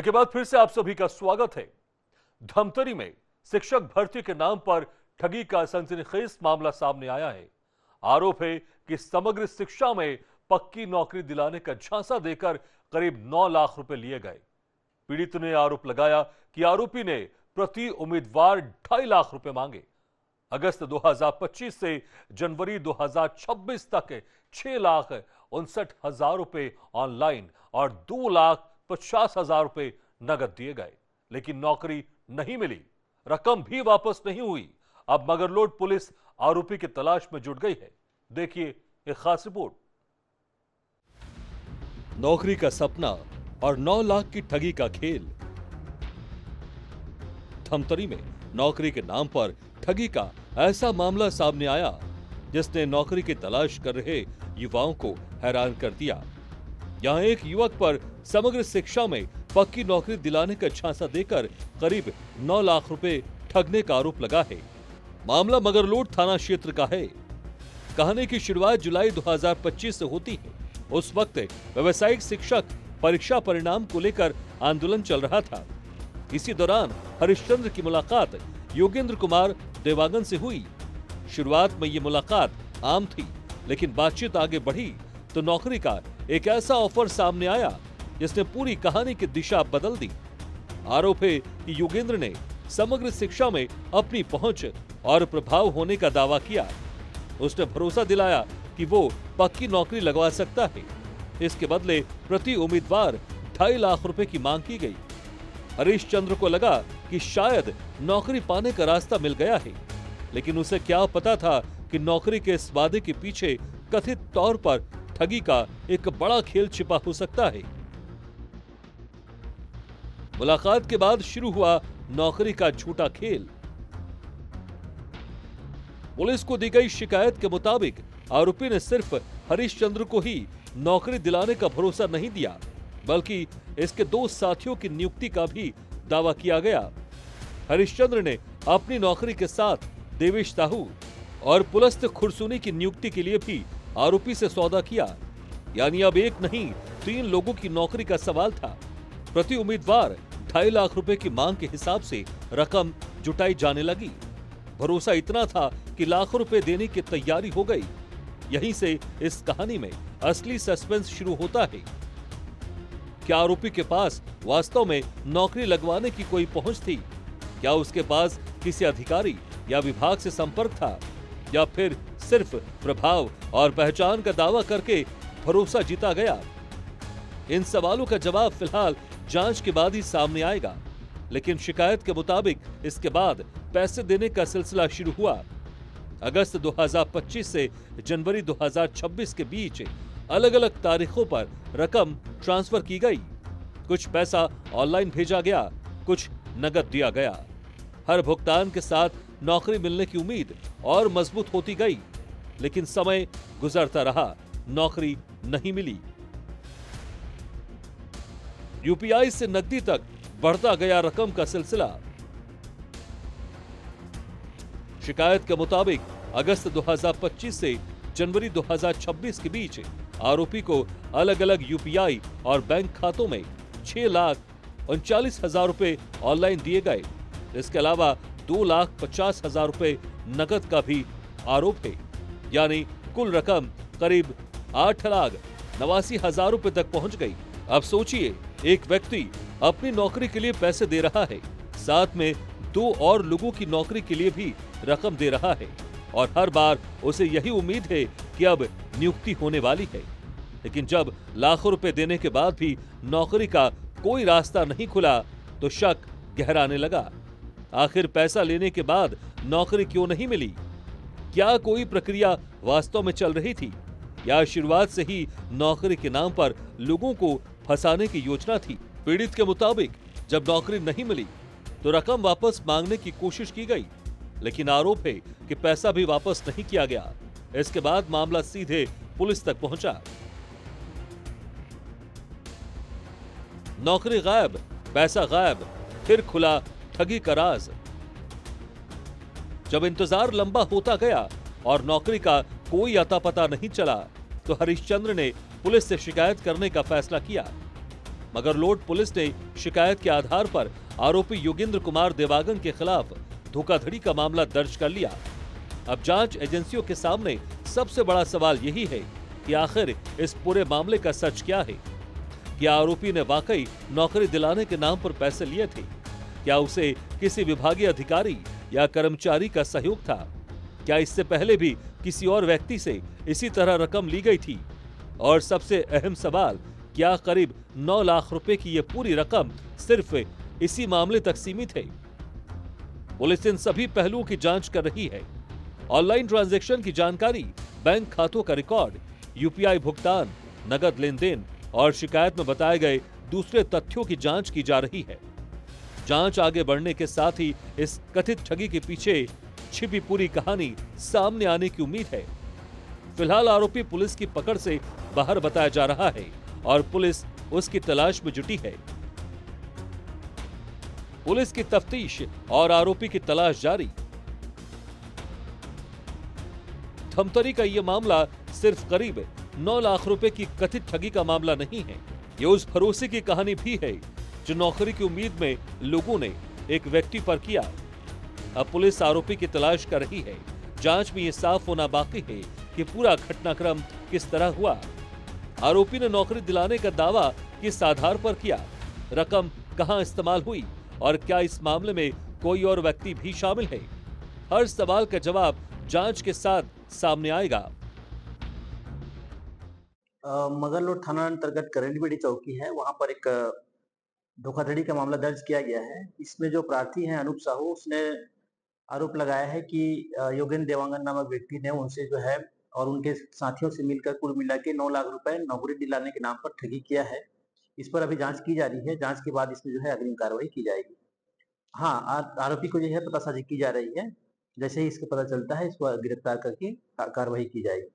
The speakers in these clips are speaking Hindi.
ब्रेक के बाद फिर से आप सभी का स्वागत है। धमतरी में शिक्षक भर्ती के नाम पर ठगी का सनसनीखेज मामला सामने आया है। आरोप है कि समग्र शिक्षा में पक्की नौकरी दिलाने का झांसा देकर करीब 9 लाख रुपए लिए गए। पीड़ित ने आरोप लगाया कि आरोपी ने प्रति उम्मीदवार 2.5 लाख रुपए मांगे। अगस्त 2025 से जनवरी 2026 तक 6,59,000 रुपए ऑनलाइन और 2,50,000 रुपए नगद दिए गए, लेकिन नौकरी नहीं मिली, रकम भी वापस नहीं हुई। अब मगरलोड पुलिस आरोपी की तलाश में जुट गई है। देखिए एक खास रिपोर्ट। नौकरी का सपना और 9 लाख की ठगी का खेल। धमतरी में नौकरी के नाम पर ठगी का ऐसा मामला सामने आया जिसने नौकरी की तलाश कर रहे युवाओं को हैरान कर दिया। यहां एक युवक पर समग्र शिक्षा में पक्की नौकरी दिलाने का झांसा देकर करीब 9 लाख रुपए ठगने का आरोप लगा है। मामला मगरलोड थाना क्षेत्र का है। कहानी की शुरुआत जुलाई 2025 से होती है। उस वक्त व्यावसायिक शिक्षक परीक्षा परिणाम को लेकर आंदोलन चल रहा था। इसी दौरान हरिश्चंद्र की मुलाकात योगेंद्र कुमार देवांगन से हुई। शुरुआत में ये मुलाकात आम थी, लेकिन बातचीत आगे बढ़ी तो नौकरी का एक ऐसा ऑफर सामने आया जिसने पूरी कहानी की दिशा बदल दी। आरोप है कि योगेंद्र ने समग्र शिक्षा में अपनी पहुंच और प्रभाव होने का दावा किया। उसने भरोसा दिलाया कि वो पक्की नौकरी लगवा सकता है। इसके बदले प्रति उम्मीदवार 2.5 लाख रुपए की मांग की गई। हरिश्चंद्र को लगा कि शायद नौकरी पाने का रास्ता मिल गया है, लेकिन उसे क्या पता था कि नौकरी के इस वादे के पीछे कथित तौर पर ठगी का एक बड़ा खेल छिपा हो सकता है। मुलाकात के बाद शुरू हुआ नौकरी का झूठा खेल। पुलिस को दी गई शिकायत के मुताबिक आरोपी ने सिर्फ हरिश्चंद्र को ही नौकरी दिलाने का भरोसा नहीं दिया, बल्कि इसके 2 साथियों की नियुक्ति का भी दावा किया गया। हरिश्चंद्र ने अपनी नौकरी के साथ देवेश साहू और पुलस्त खुरसुनी की नियुक्ति के लिए भी आरोपी से सौदा किया। यानी अब एक नहीं 3 लोगों की नौकरी का सवाल था। प्रति उम्मीदवार 2.5 लाख रुपए की मांग के हिसाब से रकम जुटाई जाने लगी। भरोसा इतना था कि लाखों रुपए देने की तैयारी हो गई। यहीं से इस कहानी में असली सस्पेंस शुरू होता है। क्या आरोपी के पास वास्तव में नौकरी लगवाने की कोई पहुंच थी? क्या उसके पास किसी अधिकारी या विभाग से संपर्क था, या फिर सिर्फ प्रभाव और पहचान का दावा करके भरोसा जीता गया? इन सवालों का जवाब फिलहाल जांच के बाद ही सामने आएगा, लेकिन शिकायत के मुताबिक इसके बाद पैसे देने का सिलसिला शुरू हुआ। अगस्त 2025 से जनवरी 2026 के बीच अलग अलग तारीखों पर रकम ट्रांसफर की गई। कुछ पैसा ऑनलाइन भेजा गया, कुछ नकद दिया गया। हर भुगतान के साथ नौकरी मिलने की उम्मीद और मजबूत होती गई, लेकिन समय गुजरता रहा, नौकरी नहीं मिली। यूपीआई से नकदी तक बढ़ता गया रकम का सिलसिला। शिकायत के मुताबिक अगस्त 2025 से जनवरी 2026 के बीच आरोपी को अलग अलग यूपीआई और बैंक खातों में 6,39,000 रुपए ऑनलाइन दिए गए। इसके अलावा 2,50,000 रुपए नकद का भी आरोप है। यानी कुल रकम करीब 8,89,000 रुपए तक पहुंच गई। अब सोचिए, एक व्यक्ति अपनी नौकरी के लिए पैसे दे रहा है, साथ में 2 और लोगों की नौकरी के लिए भी रकम दे रहा है, और हर बार उसे यही उम्मीद है कि अब नियुक्ति होने वाली है। लेकिन जब लाखों रुपए देने के बाद भी नौकरी का कोई रास्ता नहीं खुला तो शक गहराने लगा। आखिर पैसा लेने के बाद नौकरी क्यों नहीं मिली? क्या कोई प्रक्रिया वास्तव में चल रही थी, या शुरुआत से ही नौकरी के नाम पर लोगों को फंसाने की योजना थी? पीड़ित के मुताबिक जब नौकरी नहीं मिली तो रकम वापस मांगने की कोशिश की गई, लेकिन आरोप है कि पैसा भी वापस नहीं किया गया। इसके बाद मामला सीधे पुलिस तक पहुंचा। नौकरी गायब, पैसा गायब, फिर खुला ठगी का राज। जब इंतजार लंबा होता गया और नौकरी का कोई अता पता नहीं चला, तो हरिश्चंद्र ने पुलिस से शिकायत करने का फैसला किया। मगरलोड पुलिस ने शिकायत के आधार पर आरोपी योगेंद्र कुमार देवांगन के खिलाफ धोखाधड़ी का मामला दर्ज कर लिया। अब जांच एजेंसियों के सामने सबसे बड़ा सवाल यही है कि आखिर इस पूरे मामले का सच क्या है। क्या आरोपी ने वाकई नौकरी दिलाने के नाम पर पैसे लिए थे? क्या उसे किसी विभागीय अधिकारी या कर्मचारी का सहयोग था? क्या इससे पहले भी किसी और व्यक्ति से इसी तरह रकम ली गई थी? और सबसे अहम सवाल, क्या करीब 9 लाख रुपए की यह पूरी रकम सिर्फ इसी मामले तक सीमित है? पुलिस इन सभी पहलुओं की जांच कर रही है। ऑनलाइन ट्रांजैक्शन की जानकारी, बैंक खातों का रिकॉर्ड, यूपीआई भुगतान, नगद लेन देन और शिकायत में बताए गए दूसरे तथ्यों की जांच की जा रही है। जांच आगे बढ़ने के साथ ही इस कथित ठगी के पीछे छिपी पूरी कहानी सामने आने की उम्मीद है। फिलहाल आरोपी पुलिस की पकड़ से बाहर बताया जा रहा है और पुलिस उसकी तलाश में जुटी है। पुलिस की तफ्तीश और आरोपी की तलाश जारी। धमतरी का यह मामला सिर्फ करीब 9 लाख रुपए की कथित ठगी का मामला नहीं है। ये उस भरोसे की कहानी भी है जो नौकरी की उम्मीद में लोगों ने एक व्यक्ति पर किया। अब पुलिस आरोपी की तलाश कर रही है। जांच में यह साफ होना बाकी है कि पूरा घटनाक्रम किस तरह हुआ। आरोपी ने नौकरी दिलाने का दावा किस आधार पर किया, रकम कहां इस्तेमाल हुई और क्या इस मामले में कोई और व्यक्ति भी शामिल है? हर सवाल का जवाब जांच के साथ सामने आएगा। मगरलोड थाना अंतर्गत करेंटबेड़ी चौकी है, वहाँ पर एक धोखाधड़ी का मामला दर्ज किया गया है। इसमें जो प्रार्थी हैं अनूप साहू, उसने आरोप लगाया है कि योगेंद्र देवांगन नामक व्यक्ति ने उनसे जो है और उनके साथियों से मिलकर कुल मिला के 9 लाख रुपए नौकरी दिलाने के नाम पर ठगी किया है। इस पर अभी जांच की जा रही है। जांच के बाद इसमें जो है अग्रिम कार्रवाई की जाएगी। हाँ, आरोपी को जो है पतासाजी की जा रही है। जैसे ही इसको पता चलता है, इसको गिरफ्तार करके कार्रवाई की जाएगी।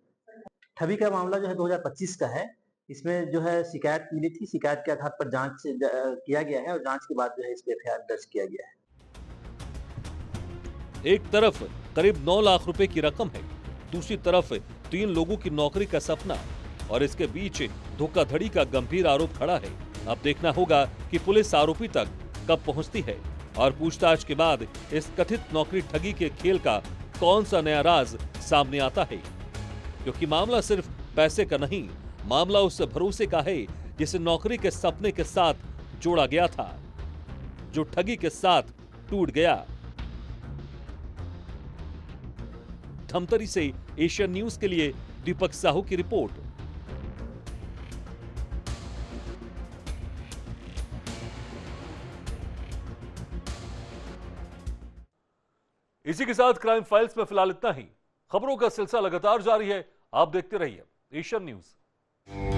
ठगी का मामला जो है 2025 का है। इसमें जो है शिकायत मिली थी, शिकायत के आधार पर जांच किया गया है और जांच के बाद जो है इस पे एफआईआर दर्ज किया गया है। एक तरफ करीब 9 लाख रुपए की रकम है, दूसरी तरफ 3 लोगों की नौकरी का सपना और इसके बीच धोखाधड़ी का गंभीर आरोप खड़ा है। अब देखना होगा कि पुलिस आरोपी तक कब पहुंचती है और पूछताछ के बाद इस कथित नौकरी ठगी के खेल का कौन सा नया राज सामने आता है। क्योंकि मामला सिर्फ पैसे का नहीं, मामला उस भरोसे का है जिसे नौकरी के सपने के साथ जोड़ा गया था, जो ठगी के साथ टूट गया। धमतरी से एशियन न्यूज के लिए दीपक साहू की रिपोर्ट। इसी के साथ क्राइम फाइल्स में फिलहाल इतना ही। खबरों का सिलसिला लगातार जारी है, आप देखते रहिए एशियन न्यूज।